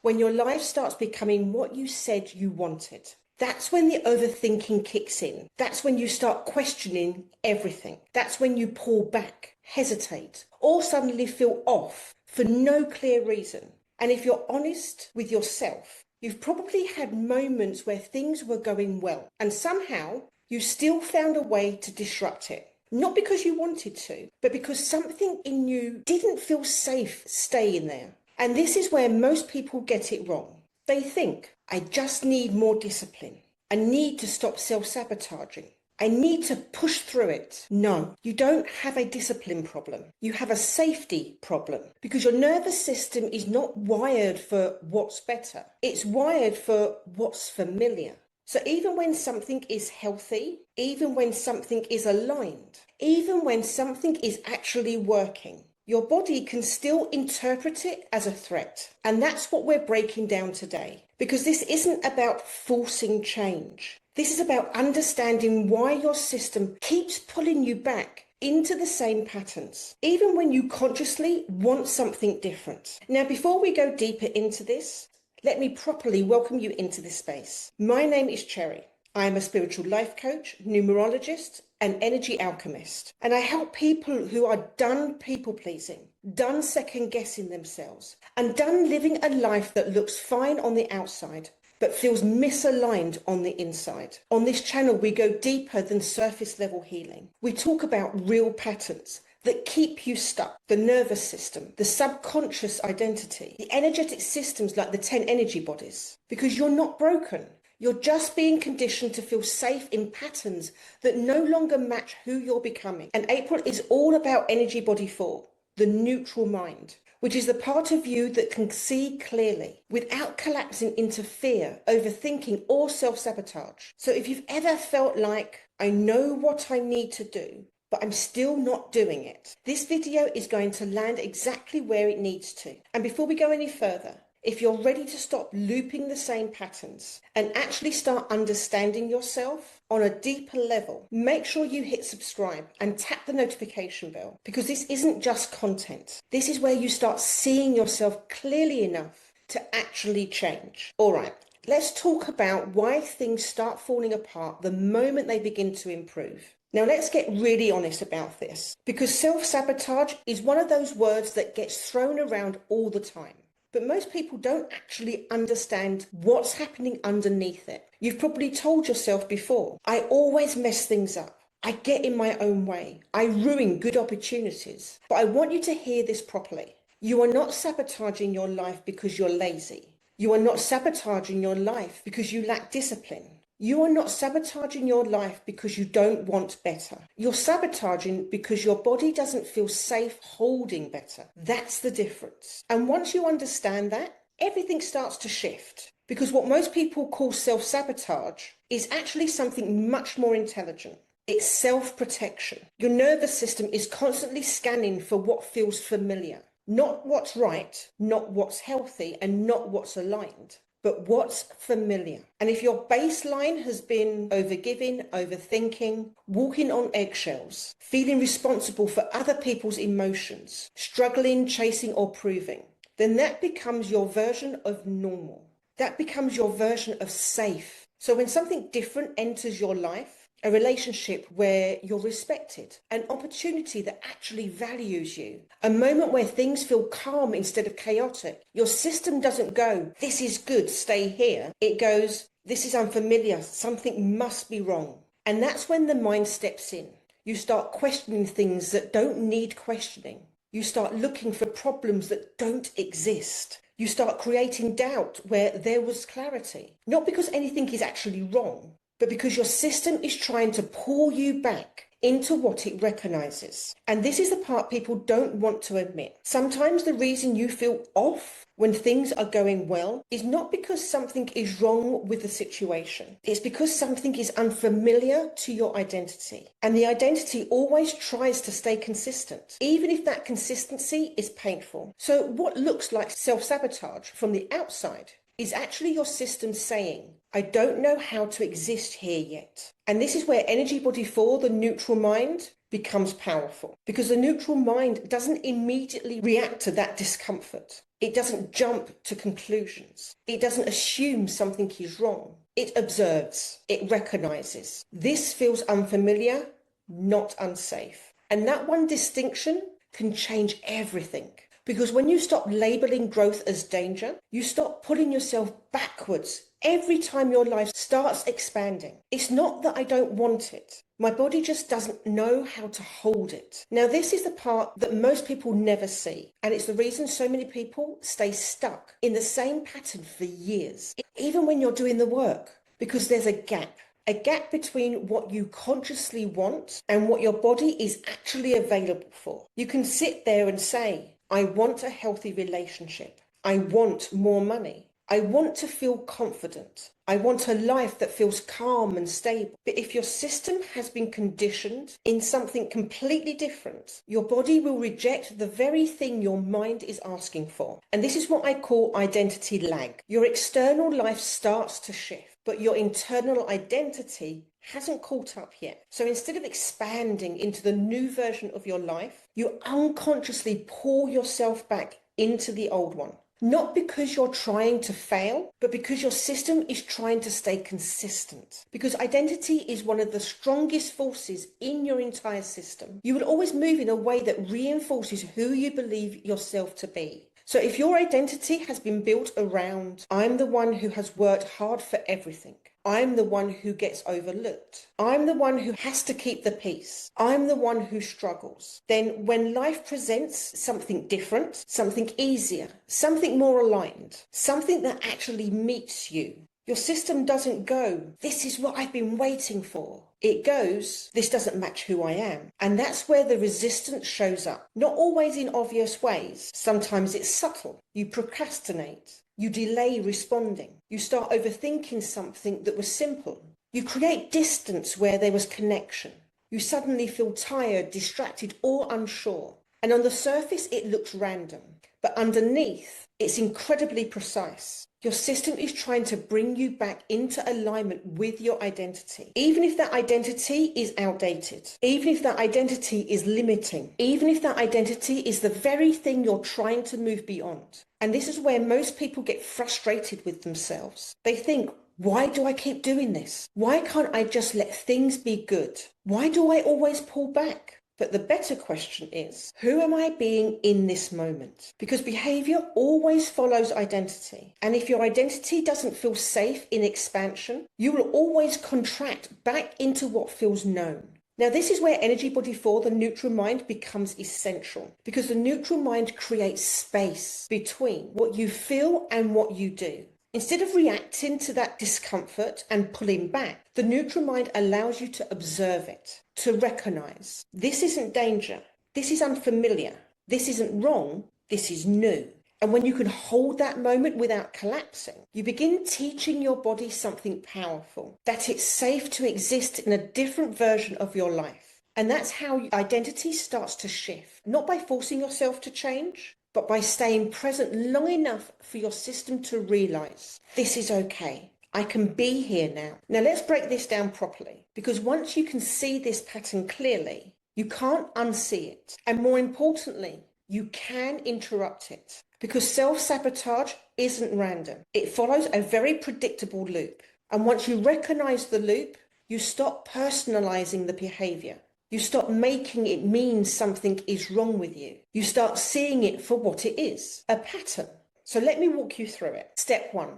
when your life starts becoming what you said you wanted. That's when the overthinking kicks in. That's when you start questioning everything. That's when you pull back, hesitate, or suddenly feel off for no clear reason. And if you're honest with yourself, you've probably had moments where things were going well, and somehow you still found a way to disrupt it. Not because you wanted to, but because something in you didn't feel safe staying there. And this is where most people get it wrong. They think, I just need more discipline. I need to stop self-sabotaging. I need to push through it. No, you don't have a discipline problem. You have a safety problem because your nervous system is not wired for what's better. It's wired for what's familiar. So even when something is healthy, even when something is aligned, even when something is actually working, your body can still interpret it as a threat. And that's what we're breaking down today. Because this isn't about forcing change. This is about understanding why your system keeps pulling you back into the same patterns, even when you consciously want something different. Now, before we go deeper into this, let me properly welcome you into this space. My name is Cherry. I am a spiritual life coach, numerologist, and energy alchemist. And I help people who are done people pleasing, done second guessing themselves, and done living a life that looks fine on the outside, but feels misaligned on the inside. On this channel, we go deeper than surface level healing. We talk about real patterns that keep you stuck, the nervous system, the subconscious identity, the energetic systems like the 10 energy bodies, because you're not broken. You're just being conditioned to feel safe in patterns that no longer match who you're becoming. And April is all about Energy Body 4, the neutral mind, which is the part of you that can see clearly without collapsing into fear, overthinking, or self-sabotage. So if you've ever felt like, I know what I need to do, but I'm still not doing it, this video is going to land exactly where it needs to. And before we go any further, if you're ready to stop looping the same patterns and actually start understanding yourself on a deeper level, make sure you hit subscribe and tap the notification bell, because this isn't just content. This is where you start seeing yourself clearly enough to actually change. All right, let's talk about why things start falling apart the moment they begin to improve. Now let's get really honest about this, because self-sabotage is one of those words that gets thrown around all the time. But most people don't actually understand what's happening underneath it. You've probably told yourself before, I always mess things up. I get in my own way. I ruin good opportunities. But I want you to hear this properly. You are not sabotaging your life because you're lazy. You are not sabotaging your life because you lack discipline. You are not sabotaging your life because you don't want better. You're sabotaging because your body doesn't feel safe holding better. That's the difference. And once you understand that, everything starts to shift. Because what most people call self-sabotage is actually something much more intelligent. It's self-protection. Your nervous system is constantly scanning for what feels familiar. Not what's right, not what's healthy, and not what's aligned, but what's familiar. And if your baseline has been overgiving, overthinking, walking on eggshells, feeling responsible for other people's emotions, struggling, chasing, or proving, then that becomes your version of normal. That becomes your version of safe. So when something different enters your life, a relationship where you're respected, an opportunity that actually values you, a moment where things feel calm instead of chaotic, your system doesn't go, this is good, stay here. It goes, this is unfamiliar, something must be wrong. And that's when the mind steps in. You start questioning things that don't need questioning. You start looking for problems that don't exist. You start creating doubt where there was clarity. Not because anything is actually wrong, but because your system is trying to pull you back into what it recognizes. And this is the part people don't want to admit. Sometimes the reason you feel off when things are going well is not because something is wrong with the situation. It's because something is unfamiliar to your identity. And the identity always tries to stay consistent, even if that consistency is painful. So what looks like self-sabotage from the outside is actually your system saying, I don't know how to exist here yet. And this is where Energy Body 4, the neutral mind, becomes powerful. Because the neutral mind doesn't immediately react to that discomfort. It doesn't jump to conclusions. It doesn't assume something is wrong. It observes. It recognizes. This feels unfamiliar, not unsafe. And that one distinction can change everything. Because when you stop labeling growth as danger, you stop pulling yourself backwards every time your life starts expanding. It's not that I don't want it. My body just doesn't know how to hold it. Now, this is the part that most people never see. And it's the reason so many people stay stuck in the same pattern for years, even when you're doing the work, because there's a gap. A gap between what you consciously want and what your body is actually available for. You can sit there and say, I want a healthy relationship. I want more money. I want to feel confident. I want a life that feels calm and stable. But if your system has been conditioned in something completely different, your body will reject the very thing your mind is asking for. And this is what I call identity lag. Your external life starts to shift, but your internal identity hasn't caught up yet. So instead of expanding into the new version of your life, you unconsciously pull yourself back into the old one. Not because you're trying to fail, but because your system is trying to stay consistent. Because identity is one of the strongest forces in your entire system. You will always move in a way that reinforces who you believe yourself to be. So if your identity has been built around, I'm the one who has worked hard for everything. I'm the one who gets overlooked. I'm the one who has to keep the peace. I'm the one who struggles. Then when life presents something different, something easier, something more aligned, something that actually meets you, your system doesn't go, this is what I've been waiting for. It goes, this doesn't match who I am. And that's where the resistance shows up. Not always in obvious ways. Sometimes it's subtle. You procrastinate. You delay responding. You start overthinking something that was simple. You create distance where there was connection. You suddenly feel tired, distracted, or unsure. And on the surface, it looks random. But underneath, it's incredibly precise. Your system is trying to bring you back into alignment with your identity. Even if that identity is outdated, even if that identity is limiting, even if that identity is the very thing you're trying to move beyond. And this is where most people get frustrated with themselves. They think, why do I keep doing this? Why can't I just let things be good? Why do I always pull back? But the better question is, who am I being in this moment? Because behavior always follows identity. And if your identity doesn't feel safe in expansion, you will always contract back into what feels known. Now, this is where Energy Body 4, the neutral mind, becomes essential. Because the neutral mind creates space between what you feel and what you do. Instead of reacting to that discomfort and pulling back, the neutral mind allows you to observe it, to recognize this isn't danger, this is unfamiliar, this isn't wrong, this is new. And when you can hold that moment without collapsing, you begin teaching your body something powerful, that it's safe to exist in a different version of your life. And that's how identity starts to shift, not by forcing yourself to change, but by staying present long enough for your system to realize this is okay. I can be here now. Now let's break this down properly, because once you can see this pattern clearly, you can't unsee it. And more importantly, you can interrupt it, because self-sabotage isn't random. It follows a very predictable loop. And once you recognize the loop, you stop personalizing the behavior. You stop making it mean something is wrong with you. You start seeing it for what it is, a pattern. So let me walk you through it. Step 1,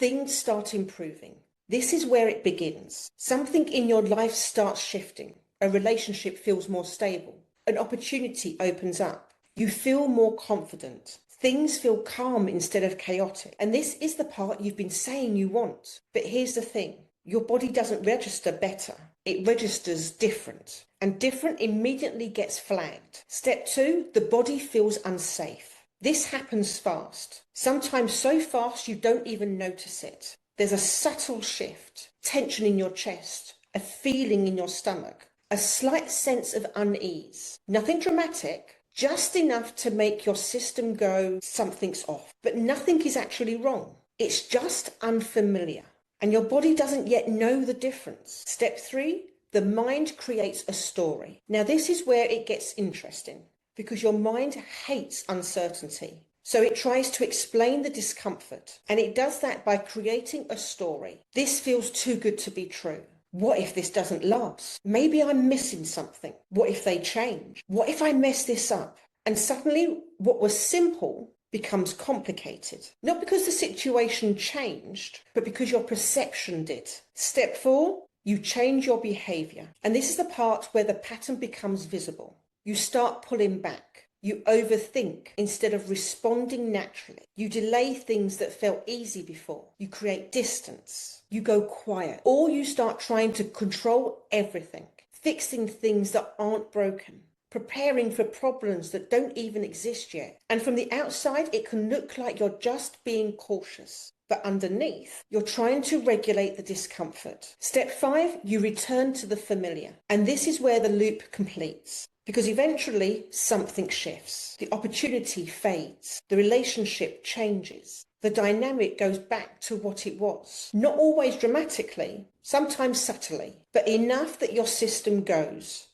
things start improving. This is where it begins. Something in your life starts shifting. A relationship feels more stable. An opportunity opens up. You feel more confident. Things feel calm instead of chaotic. And this is the part you've been saying you want. But here's the thing. Your body doesn't register better. It registers different. And different immediately gets flagged. Step 2, the body feels unsafe. This happens fast. Sometimes so fast you don't even notice it. There's a subtle shift. Tension in your chest. A feeling in your stomach. A slight sense of unease. Nothing dramatic. Just enough to make your system go, something's off. But nothing is actually wrong. It's just unfamiliar. And your body doesn't yet know the difference. Step 3, the mind creates a story. Now this is where it gets interesting, because your mind hates uncertainty. So it tries to explain the discomfort, and it does that by creating a story. This feels too good to be true. What if this doesn't last? Maybe I'm missing something. What if they change? What if I mess this up? And suddenly what was simple becomes complicated. Not because the situation changed, but because your perception did. Step 4, you change your behavior. And this is the part where the pattern becomes visible. You start pulling back. You overthink instead of responding naturally. You delay things that felt easy before. You create distance. You go quiet. Or you start trying to control everything, fixing things that aren't broken, preparing for problems that don't even exist yet. And from the outside, it can look like you're just being cautious. But underneath, you're trying to regulate the discomfort. Step 5, you return to the familiar. And this is where the loop completes. Because eventually something shifts. The opportunity fades. The relationship changes. The dynamic goes back to what it was. Not always dramatically, sometimes subtly, but enough that your system goes,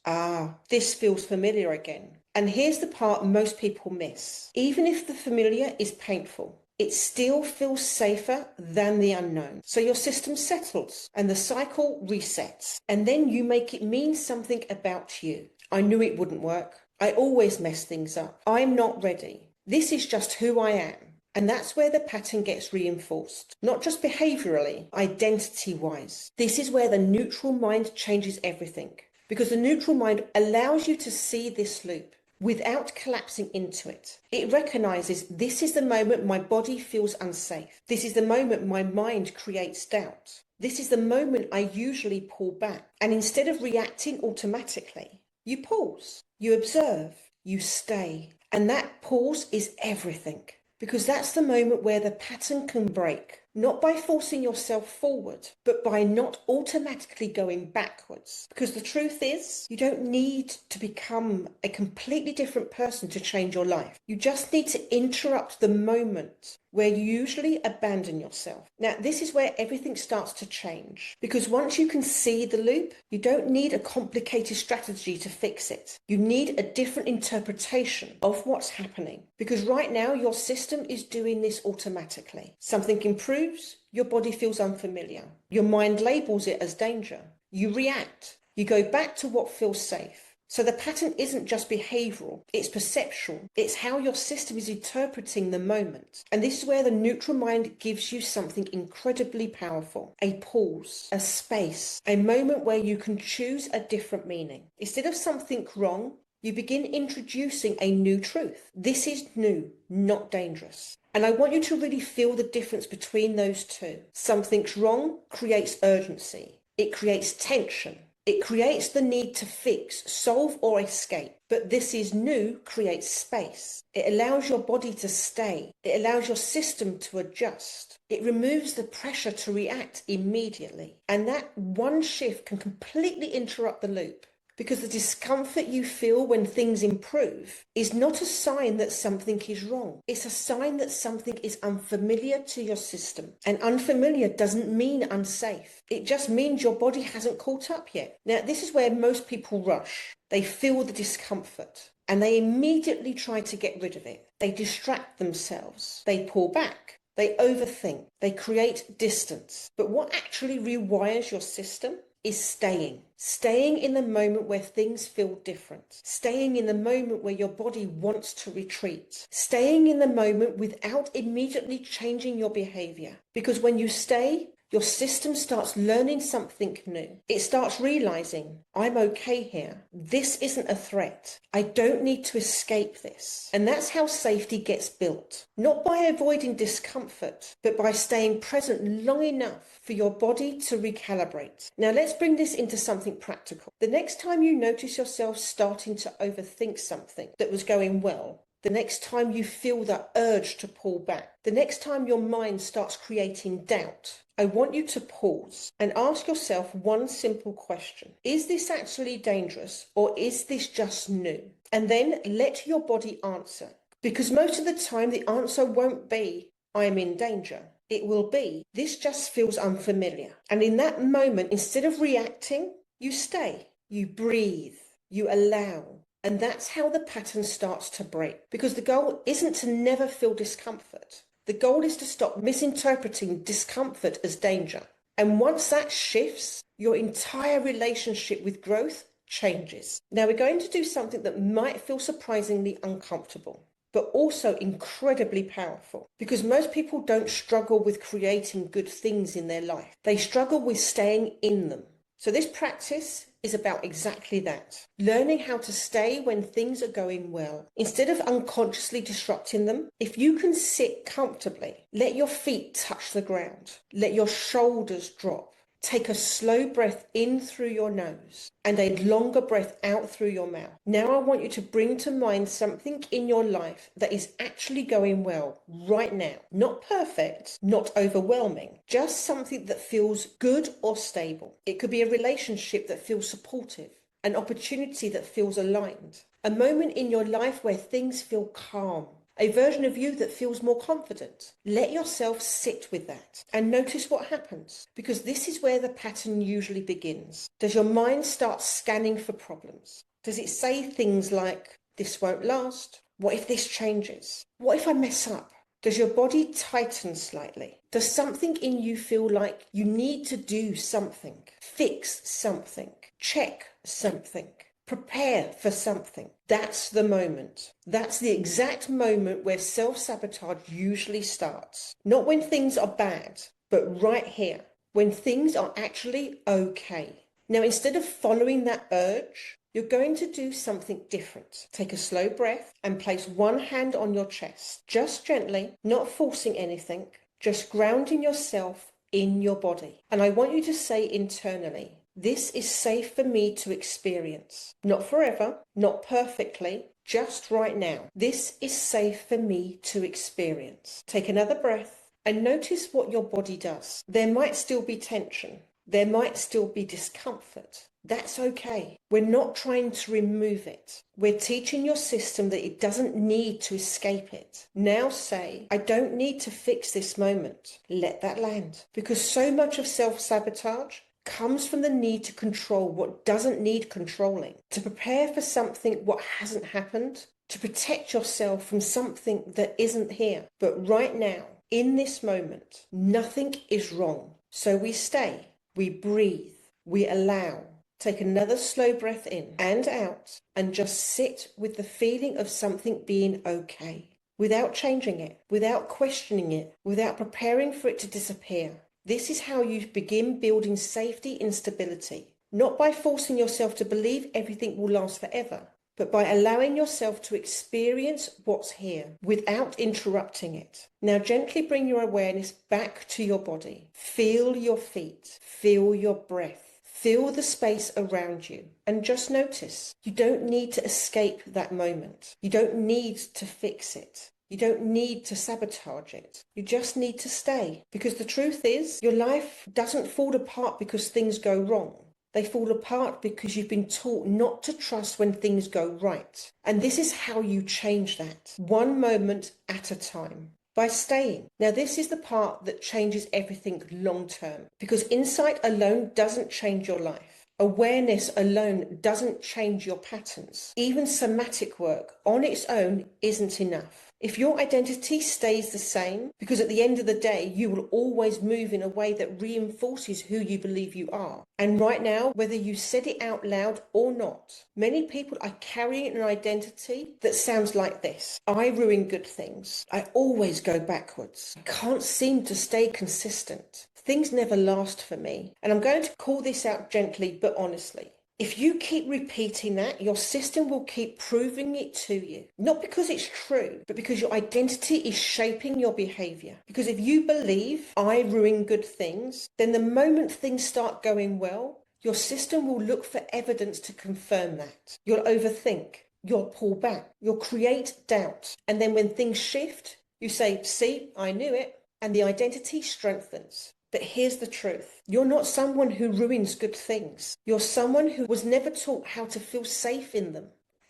this feels familiar again. And here's the part most people miss. Even if the familiar is painful, it still feels safer than the unknown. So your system settles and the cycle resets. And then you make it mean something about you. I knew it wouldn't work. I always mess things up. I'm not ready. This is just who I am. And that's where the pattern gets reinforced. Not just behaviorally, identity-wise. This is where the neutral mind changes everything. Because the neutral mind allows you to see this loop without collapsing into it. It recognizes this is the moment my body feels unsafe. This is the moment my mind creates doubt. This is the moment I usually pull back. And instead of reacting automatically, you pause, you observe, you stay. And that pause is everything. Because that's the moment where the pattern can break. Not by forcing yourself forward, but by not automatically going backwards. Because the truth is, you don't need to become a completely different person to change your life. You just need to interrupt the moment where you usually abandon yourself. Now, this is where everything starts to change. Because once you can see the loop, you don't need a complicated strategy to fix it. You need a different interpretation of what's happening. Because right now, your system is doing this automatically. Something improves, your body feels unfamiliar. Your mind labels it as danger. You react. You go back to what feels safe. So the pattern isn't just behavioural, it's perceptual. It's how your system is interpreting the moment. And this is where the neutral mind gives you something incredibly powerful. A pause, a space, a moment where you can choose a different meaning. Instead of something wrong, you begin introducing a new truth. This is new, not dangerous. And I want you to really feel the difference between those two. Something's wrong creates urgency. It creates tension. It creates the need to fix, solve, or escape. But this is new creates space. It allows your body to stay. It allows your system to adjust. It removes the pressure to react immediately. And that one shift can completely interrupt the loop. Because the discomfort you feel when things improve is not a sign that something is wrong. It's a sign that something is unfamiliar to your system. And unfamiliar doesn't mean unsafe. It just means your body hasn't caught up yet. Now, this is where most people rush. They feel the discomfort and they immediately try to get rid of it. They distract themselves. They pull back. They overthink. They create distance. But what actually rewires your system is staying. Staying in the moment where things feel different. Staying in the moment where your body wants to retreat. Staying in the moment without immediately changing your behavior. Because when you stay, your system starts learning something new. It starts realizing, I'm okay here. This isn't a threat. I don't need to escape this. And that's how safety gets built. Not by avoiding discomfort, but by staying present long enough for your body to recalibrate. Now let's bring this into something practical. The next time you notice yourself starting to overthink something that was going well, the next time you feel that urge to pull back, the next time your mind starts creating doubt, I want you to pause and ask yourself one simple question. Is this actually dangerous or is this just new? And then let your body answer. Because most of the time the answer won't be, I'm in danger. It will be, this just feels unfamiliar. And in that moment, instead of reacting, you stay, you breathe, you allow. And that's how the pattern starts to break. Because the goal isn't to never feel discomfort. The goal is to stop misinterpreting discomfort as danger. And once that shifts, your entire relationship with growth changes. Now we're going to do something that might feel surprisingly uncomfortable, but also incredibly powerful, because most people don't struggle with creating good things in their life. They struggle with staying in them. So this practice is about exactly that. Learning how to stay when things are going well, instead of unconsciously disrupting them. If you can sit comfortably, let your feet touch the ground, let your shoulders drop. Take a slow breath in through your nose and a longer breath out through your mouth. Now I want you to bring to mind something in your life that is actually going well right now. Not perfect, not overwhelming, just something that feels good or stable. It could be a relationship that feels supportive, an opportunity that feels aligned, a moment in your life where things feel calm, a version of you that feels more confident. Let yourself sit with that and notice what happens, because this is where the pattern usually begins. Does your mind start scanning for problems? Does it say things like, this won't last? What if this changes? What if I mess up? Does your body tighten slightly? Does something in you feel like you need to do something, fix something, check something, prepare for something? That's the moment. That's the exact moment where self-sabotage usually starts. Not when things are bad, but right here, when things are actually okay. Now, instead of following that urge, you're going to do something different. Take a slow breath and place one hand on your chest, just gently, not forcing anything, just grounding yourself in your body. And I want you to say internally, this is safe for me to experience. Not forever, not perfectly, just right now. This is safe for me to experience. Take another breath and notice what your body does. There might still be tension. There might still be discomfort. That's okay. We're not trying to remove it. We're teaching your system that it doesn't need to escape it. Now say, I don't need to fix this moment. Let that land. Because so much of self-sabotage comes from the need to control what doesn't need controlling, to prepare for something what hasn't happened, to protect yourself from something that isn't here. But right now, in this moment, nothing is wrong. So we stay, we breathe, we allow. Take another slow breath in and out and just sit with the feeling of something being okay, without changing it, without questioning it, without preparing for it to disappear. This is how you begin building safety and stability, not by forcing yourself to believe everything will last forever, but by allowing yourself to experience what's here without interrupting it. Now gently bring your awareness back to your body. Feel your feet, feel your breath. Feel the space around you and just notice. You don't need to escape that moment. You don't need to fix it. You don't need to sabotage it. You just need to stay. Because the truth is, your life doesn't fall apart because things go wrong. They fall apart because you've been taught not to trust when things go right. And this is how you change that, one moment at a time. By staying. Now this is the part that changes everything long term, because insight alone doesn't change your life. Awareness alone doesn't change your patterns. Even somatic work on its own isn't enough. If your identity stays the same, because at the end of the day, you will always move in a way that reinforces who you believe you are. And right now, whether you said it out loud or not, many people are carrying an identity that sounds like this. I ruin good things. I always go backwards. I can't seem to stay consistent. Things never last for me. And I'm going to call this out gently but honestly. If you keep repeating that, your system will keep proving it to you. Not because it's true, but because your identity is shaping your behavior. Because if you believe I ruin good things, then the moment things start going well, your system will look for evidence to confirm that. You'll overthink. You'll pull back. You'll create doubt. And then when things shift, you say, see, I knew it. And the identity strengthens. But here's the truth. You're not someone who ruins good things. You're someone who was never taught how to feel safe in them.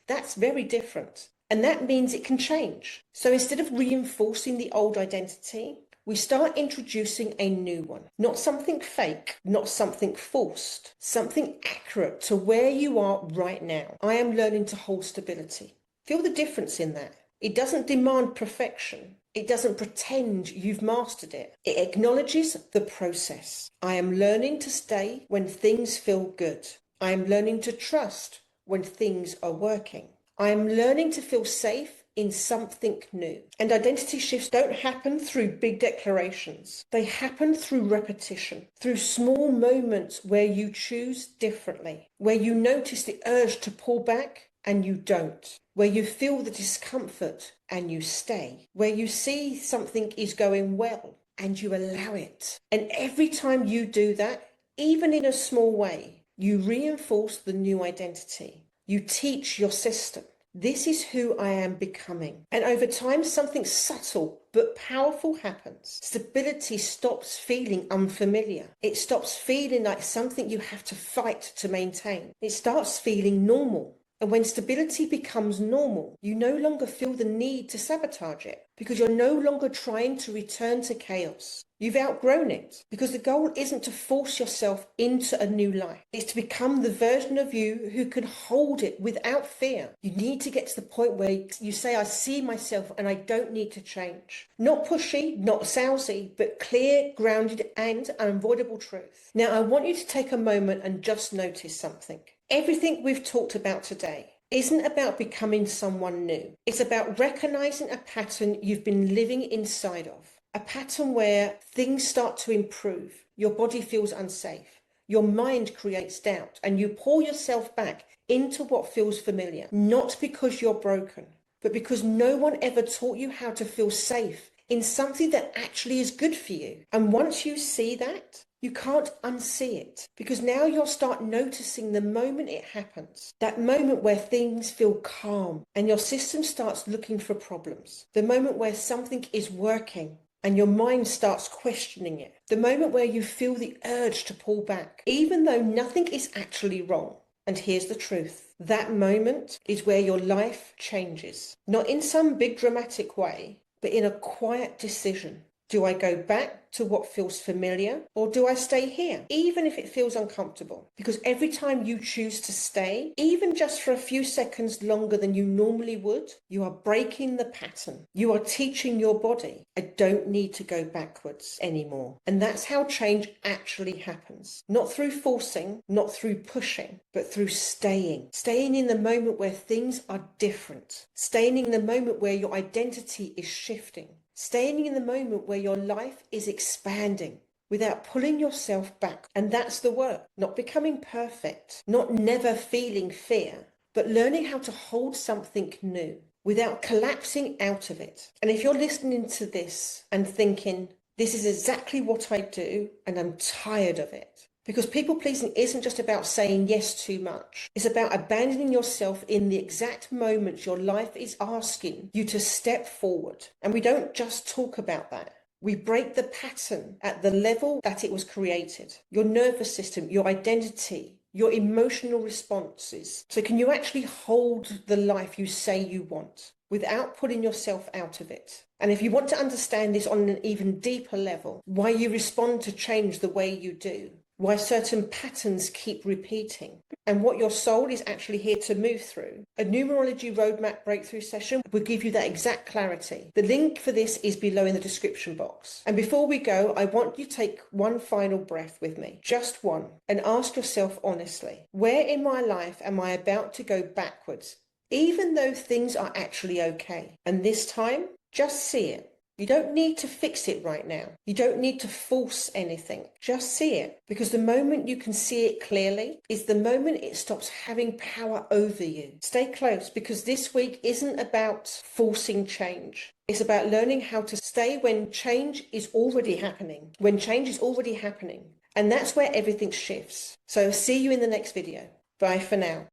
That's very different. And that means it can change. So instead of reinforcing the old identity, we start introducing a new one. Not something fake, not something forced, something accurate to where you are right now. I am learning to hold stability. Feel the difference in that. It doesn't demand perfection. It doesn't pretend you've mastered it. It acknowledges the process. I am learning to stay when things feel good. I am learning to trust when things are working. I am learning to feel safe in something new. And identity shifts don't happen through big declarations. They happen through repetition, through small moments where you choose differently, where you notice the urge to pull back and you don't, where you feel the discomfort and you stay, where you see something is going well and you allow it. And every time you do that, even in a small way, you reinforce the new identity. You teach your system. This is who I am becoming. And over time, something subtle but powerful happens. Stability stops feeling unfamiliar. It stops feeling like something you have to fight to maintain. It starts feeling normal. And when stability becomes normal, you no longer feel the need to sabotage it because you're no longer trying to return to chaos. You've outgrown it because the goal isn't to force yourself into a new life. It's to become the version of you who can hold it without fear. You need to get to the point where you say, I see myself and I don't need to change. Not pushy, not salesy, but clear, grounded and unavoidable truth. Now, I want you to take a moment and just notice something. Everything we've talked about today isn't about becoming someone new. It's about recognizing a pattern you've been living inside of. A pattern where things start to improve, your body feels unsafe, your mind creates doubt, and you pull yourself back into what feels familiar, not because you're broken, but because no one ever taught you how to feel safe in something that actually is good for you. And once you see that, you can't unsee it, because now you'll start noticing the moment it happens, that moment where things feel calm and your system starts looking for problems, the moment where something is working and your mind starts questioning it, the moment where you feel the urge to pull back, even though nothing is actually wrong. And here's the truth. That moment is where your life changes. Not in some big dramatic way, but in a quiet decision. Do I go back to what feels familiar, or do I stay here, even if it feels uncomfortable? Because every time you choose to stay, even just for a few seconds longer than you normally would, you are breaking the pattern. You are teaching your body, I don't need to go backwards anymore. And that's how change actually happens. Not through forcing, not through pushing, but through staying. Staying in the moment where things are different. Staying in the moment where your identity is shifting. Staying in the moment where your life is expanding without pulling yourself back. And that's the work. Not becoming perfect, not never feeling fear, but learning how to hold something new without collapsing out of it. And if you're listening to this and thinking, this is exactly what I do and I'm tired of it, because people pleasing isn't just about saying yes too much. It's about abandoning yourself in the exact moments your life is asking you to step forward. And we don't just talk about that. We break the pattern at the level that it was created. Your nervous system, your identity, your emotional responses. So can you actually hold the life you say you want without pulling yourself out of it? And if you want to understand this on an even deeper level, why you respond to change the way you do, why certain patterns keep repeating, and what your soul is actually here to move through, a numerology roadmap breakthrough session will give you that exact clarity. The link for this is below in the description box. And before we go, I want you to take one final breath with me, just one, and ask yourself honestly, where in my life am I about to go backwards, even though things are actually okay? And this time, just see it. You don't need to fix it right now. You don't need to force anything. Just see it. Because the moment you can see it clearly is the moment it stops having power over you. Stay close, because this week isn't about forcing change. It's about learning how to stay when change is already happening. When change is already happening. And that's where everything shifts. So see you in the next video. Bye for now.